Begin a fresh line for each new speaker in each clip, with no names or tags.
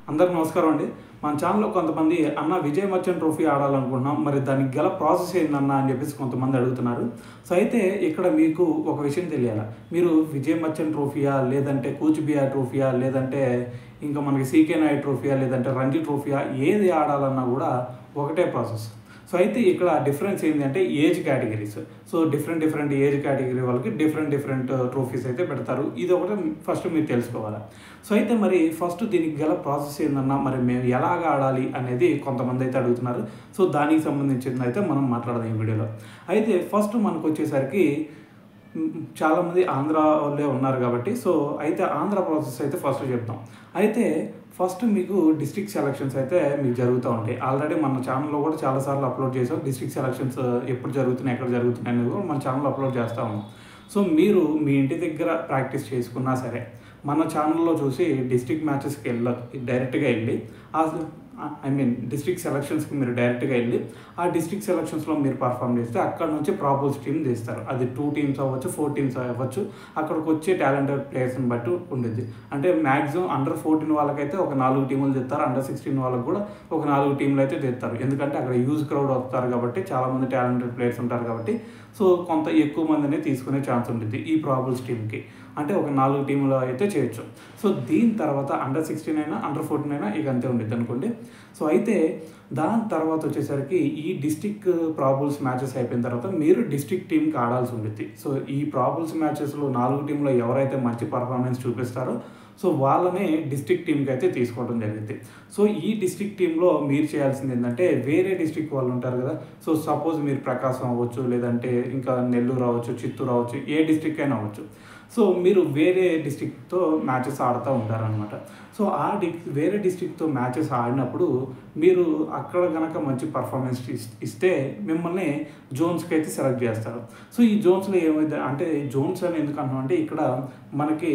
అందరికీ నమస్కారం అండి. మన ఛానల్‌లో కొంతమంది అన్న విజయ్ మర్చెంట్ ట్రోఫీ ఆడాలనుకుంటున్నాం. మరి దానికి గల ప్రాసెస్ ఏందన్నా అని చెప్పేసి కొంతమంది అడుగుతున్నారు. సో, అయితే ఇక్కడ మీకు ఒక విషయం తెలియాల. మీరు విజయ్ మర్చెంట్ ట్రోఫీయా, లేదంటే కూచ్‌బిహార్ ట్రోఫీయా, లేదంటే ఇంకా మనకి సీకే నాయక్ ట్రోఫీయా, లేదంటే రంజీ ట్రోఫీయా ఏది ఆడాలన్నా కూడా ఒకటే ప్రాసెస్. సో, అయితే ఇక్కడ డిఫరెన్స్ ఏంటంటే age categories. So, different age category వాళ్ళకి డిఫరెంట్ ట్రోఫీస్ అయితే పెడతారు. ఇది ఒకటి ఫస్ట్ మీరు తెలుసుకోవాలి. సో, అయితే మరి ఫస్ట్ దీనికి గల ప్రాసెస్ ఏందన్నా, మరి మేము ఎలాగ ఆడాలి అనేది కొంతమంది అయితే అడుగుతున్నారు. సో, దానికి సంబంధించింది అయితే మనం మాట్లాడదాం ఈ వీడియోలో. అయితే ఫస్ట్ మనకొచ్చేసరికి చాలామంది ఆంధ్ర వాళ్ళే ఉన్నారు కాబట్టి, సో, అయితే ఆంధ్ర ప్రాసెస్ అయితే ఫస్ట్ చెప్తాం. అయితే ఫస్ట్ మీకు డిస్ట్రిక్ట్ సెలక్షన్స్ అయితే మీకు జరుగుతూ ఉంటాయి. ఆల్రెడీ మన ఛానల్‌లో కూడా చాలా సార్లు అప్లోడ్ చేసాం. డిస్ట్రిక్ట్ సెలక్షన్స్ ఎప్పుడు జరుగుతున్నాయి, ఎక్కడ జరుగుతున్నాయి అనేది కూడా మన ఛానల్‌లో అప్లోడ్ చేస్తూ ఉన్నాం. సో, మీరు మీ ఇంటి దగ్గర ప్రాక్టీస్ చేసుకున్నా సరే, మన ఛానల్‌లో చూసి డిస్ట్రిక్ట్ మ్యాచెస్‌కి డైరెక్ట్‌గా వెళ్ళి డిస్ట్రిక్ట్ సెలక్షన్స్‌కి మీరు డైరెక్ట్‌గా వెళ్ళి ఆ డిస్ట్రిక్ట్ సెలక్షన్స్‌లో మీరు పర్ఫామ్ చేస్తే అక్కడ నుంచి ప్రాబుల్స్ టీమ్ తీస్తారు. అది 2 టీమ్స్ అవ్వచ్చు, 4 టీమ్స్ అవ్వచ్చు. అక్కడికి వచ్చే టాలెంటెడ్ ప్లేయర్స్‌ని బట్టి ఉండిద్ది. అంటే మ్యాక్సిమం అండర్ 14 వాళ్ళకైతే ఒక 4 టీములు తెస్తారు. అండర్ 16 వాళ్ళకి కూడా ఒక 4 టీములు అయితే తెస్తారు. ఎందుకంటే అక్కడ హ్యూజ్ క్రౌడ్ వస్తారు కాబట్టి, చాలామంది టాలెంటెడ్ ప్లేయర్స్ ఉంటారు కాబట్టి, సో, కొంత ఎక్కువ మందిని తీసుకునే ఛాన్స్ ఉంటుంది ఈ ప్రాబుల్స్ టీమ్‌కి. అంటే ఒక 4 టీములు అయితే చేయొచ్చు. సో, దీని తర్వాత అండర్ 16 అయినా, అండర్ 14 అయినా ఇక అంతే ఉండిద్ది అనుకోండి. సో, అయితే దాని తర్వాత వచ్చేసరికి ఈ డిస్ట్రిక్ట్ ప్రాబుల్స్ మ్యాచెస్ అయిపోయిన తర్వాత మీరు డిస్ట్రిక్ట్ టీమ్‌కి ఆడాల్సి ఉండిద్ది. సో, ఈ ప్రాబుల్స్ మ్యాచెస్‌లో 4 టీంలో ఎవరైతే మంచి పర్ఫార్మెన్స్ చూపిస్తారో, సో, వాళ్ళనే డిస్ట్రిక్ట్ టీమ్‌కి అయితే తీసుకోవడం జరిగిద్ది. సో, ఈ డిస్ట్రిక్ట్ టీమ్‌లో మీరు చేయాల్సింది ఏంటంటే, వేరే డిస్ట్రిక్ట్ వాళ్ళు ఉంటారు కదా. సో, సపోజ్ మీరు ప్రకాశం అవ్వచ్చు, లేదంటే ఇంకా నెల్లూరు అవ్వచ్చు, చిత్తూరు అవ్వచ్చు, ఏ డిస్ట్రిక్ట్ అయినా అవ్వచ్చు. సో, మీరు వేరే డిస్ట్రిక్ట్‌తో మ్యాచెస్ ఆడుతూ ఉంటారనమాట. సో, వేరే డిస్ట్రిక్ట్‌తో మ్యాచెస్ ఆడినప్పుడు మీరు అక్కడ గనక మంచి పర్ఫార్మెన్స్ ఇస్తే మిమ్మల్ని జోన్స్‌కి అయితే సెలెక్ట్ చేస్తారు. సో, ఈ జోన్స్‌లో ఏమైద్ది అంటే, జోన్స్ అని ఎందుకు అంటున్నాం అంటే, ఇక్కడ మనకి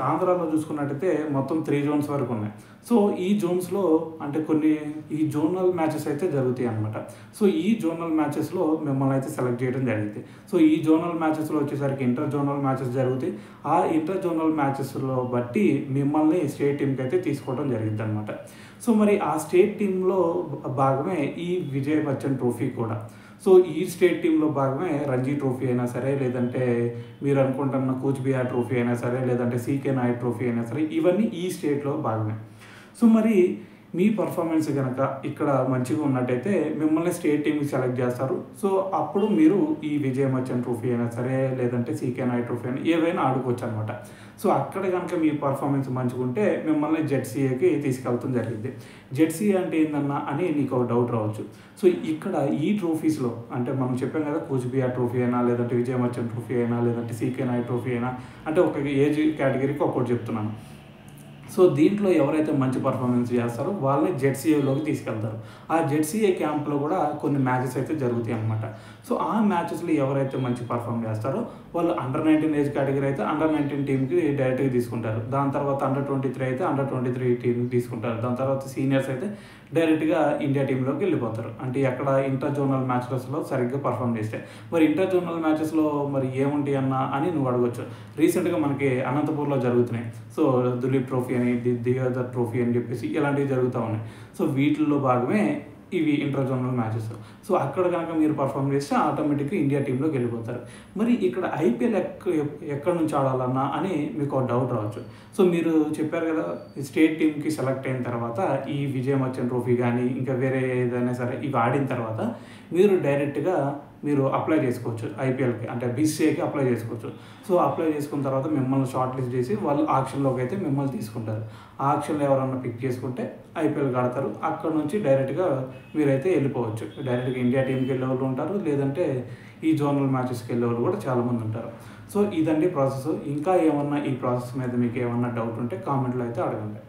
ఆంధ్రాలో చూసుకున్నట్టయితే మొత్తం 3 జోన్స్ వరకు ఉన్నాయి. సో, ఈ జోన్స్‌లో అంటే ఈ జోనల్ మ్యాచెస్ అయితే జరుగుతాయి అన్నమాట. సో, ఈ జోనల్ మ్యాచెస్‌లో మిమ్మల్ని అయితే సెలెక్ట్ చేయడం జరిగింది. సో, ఈ జోనల్ మ్యాచెస్‌లో వచ్చేసరికి ఇంటర్ జోనల్ మ్యాచెస్ జరుగుతాయి. ఆ ఇంటర్ జోనల్ మ్యాచెస్‌లో బట్టి మిమ్మల్ని స్టేట్ టీమ్‌కి అయితే తీసుకోవడం జరిగిద్దనమాట. సో, మరి ఆ స్టేట్ టీమ్‌లో భాగమే ఈ విజయ్ బచ్చన్ ట్రోఫీ కూడా. సో, ఈ స్టేట్ టీమ్‌లో భాగమే రంజీ ట్రోఫీ అయినా సరే, లేదంటే మీరు అనుకుంటున్న కూచ్‌బిహార్ ట్రోఫీ అయినా సరే, లేదంటే సీకే నాయక్ ట్రోఫీ అయినా సరే, ఇవన్నీ ఈ స్టేట్‌లో భాగమే. సో, మరి మీ పర్ఫార్మెన్స్ గనక ఇక్కడ మంచిగా ఉన్నట్టయితే మిమ్మల్ని స్టేట్ టీమ్‌కి సెలెక్ట్ చేస్తారు. సో, అప్పుడు మీరు ఈ విజయ్ మర్చెంట్ ట్రోఫీ అయినా సరే, లేదంటే సీకే నాయక్ ట్రోఫీ అయినా ఏవైనా ఆడుకోవచ్చు అనమాట. సో, అక్కడ గనక మీ పర్ఫార్మెన్స్ మంచిగుంటే మిమ్మల్ని జెడ్సీఏకి తీసుకెళ్లడం జరిగిద్ది. జెడ్సీఏ అంటే ఏందన్నా అని నీకు ఒక డౌట్ రావచ్చు. సో, ఇక్కడ ఈ ట్రోఫీస్‌లో అంటే మనం చెప్పాం కదా, కూచ్‌బిహార్ ట్రోఫీ అయినా, లేదంటే విజయ్ మర్చెంట్ ట్రోఫీ అయినా, లేదంటే సీకే నాయక్ ట్రోఫీ అయినా, అంటే ఒక ఏజ్ కేటగిరీకి ఒక్కోటి చెప్తున్నాను. సో, దీంట్లో ఎవరైతే మంచి పర్ఫార్మెన్స్ చేస్తారో వాళ్ళని జెడ్సీఏలోకి తీసుకెళ్తారు. ఆ జెడ్సీఏ క్యాంప్‌లో కూడా కొన్ని మ్యాచెస్ అయితే జరుగుతాయి అన్నమాట. సో, ఆ మ్యాచెస్‌లో ఎవరైతే మంచి పర్ఫార్మ్ చేస్తారో వాళ్ళు అండర్ 19 ఏజ్ కేటగిరీ అయితే అండర్ 19 టీమ్‌కి డైరెక్ట్‌గా తీసుకుంటారు. దాని తర్వాత అండర్ 23 అయితే అండర్ 23 టీమ్‌కి తీసుకుంటారు. దాని తర్వాత సీనియర్స్ అయితే డైరెక్ట్‌గా ఇండియా టీమ్‌లోకి వెళ్ళిపోతారు. అంటే అక్కడ ఇంటర్ జోనల్ మ్యాచెస్‌లో సరిగ్గా పర్ఫార్మ్ చేస్తే. మరి ఇంటర్ జోనల్ మ్యాచెస్‌లో మరి ఏముంటాయి అన్నా అని నువ్వు అడగొచ్చు. రీసెంట్‌గా మనకి అనంతపూర్‌లో జరుగుతున్నాయి. సో, దులీప్ ట్రోఫీ అని, దిగోదర్ ట్రోఫీ అని చెప్పేసి ఇలాంటివి జరుగుతూ ఉన్నాయి. సో, వీటిల్లో భాగమే ఇవి ఇంటర్ జోనల్ మ్యాచెస్. సో, అక్కడ గనక మీరు పర్ఫార్మ్ చేస్తే ఆటోమేటిక్‌గా ఇండియా టీమ్‌లోకి వెళ్ళిపోతారు. మరి ఇక్కడ ఐపీఎల్ ఎక్కడి నుంచి ఆడాలన్నా అని మీకు ఒక డౌట్ రావచ్చు. సో, మీరు చెప్పారు కదా, స్టేట్ టీమ్‌కి సెలెక్ట్ అయిన తర్వాత ఈ విజయ్ మర్చెంట్ ట్రోఫీ కానీ, ఇంకా వేరే ఏదైనా సరే ఇవి ఆడిన తర్వాత మీరు డైరెక్ట్‌గా అప్లై చేసుకోవచ్చు ఐపీఎల్‌కి. అంటే బీసీఏకి అప్లై చేసుకోవచ్చు. సో, అప్లై చేసుకున్న తర్వాత మిమ్మల్ని షార్ట్ లిస్ట్ చేసి వాళ్ళు ఆక్షన్‌లోకి అయితే మిమ్మల్ని తీసుకుంటారు. ఆ ఆక్షన్‌లో ఎవరన్నా పిక్ చేసుకుంటే ఐపీఎల్‌కి ఆడతారు. అక్కడ నుంచి డైరెక్ట్‌గా మీరైతే వెళ్ళిపోవచ్చు. డైరెక్ట్‌గా ఇండియా టీమ్‌కి వెళ్ళేవాళ్ళు ఉంటారు. లేదంటే ఈ జోనల్ మ్యాచెస్‌కి వెళ్ళేవాళ్ళు కూడా చాలామంది ఉంటారు. సో, ఇదండి ప్రాసెస్. ఇంకా ఏమన్నా ఈ ప్రాసెస్ మీద మీకు ఏమన్నా డౌట్ ఉంటే కామెంట్‌లో అయితే అడగండి.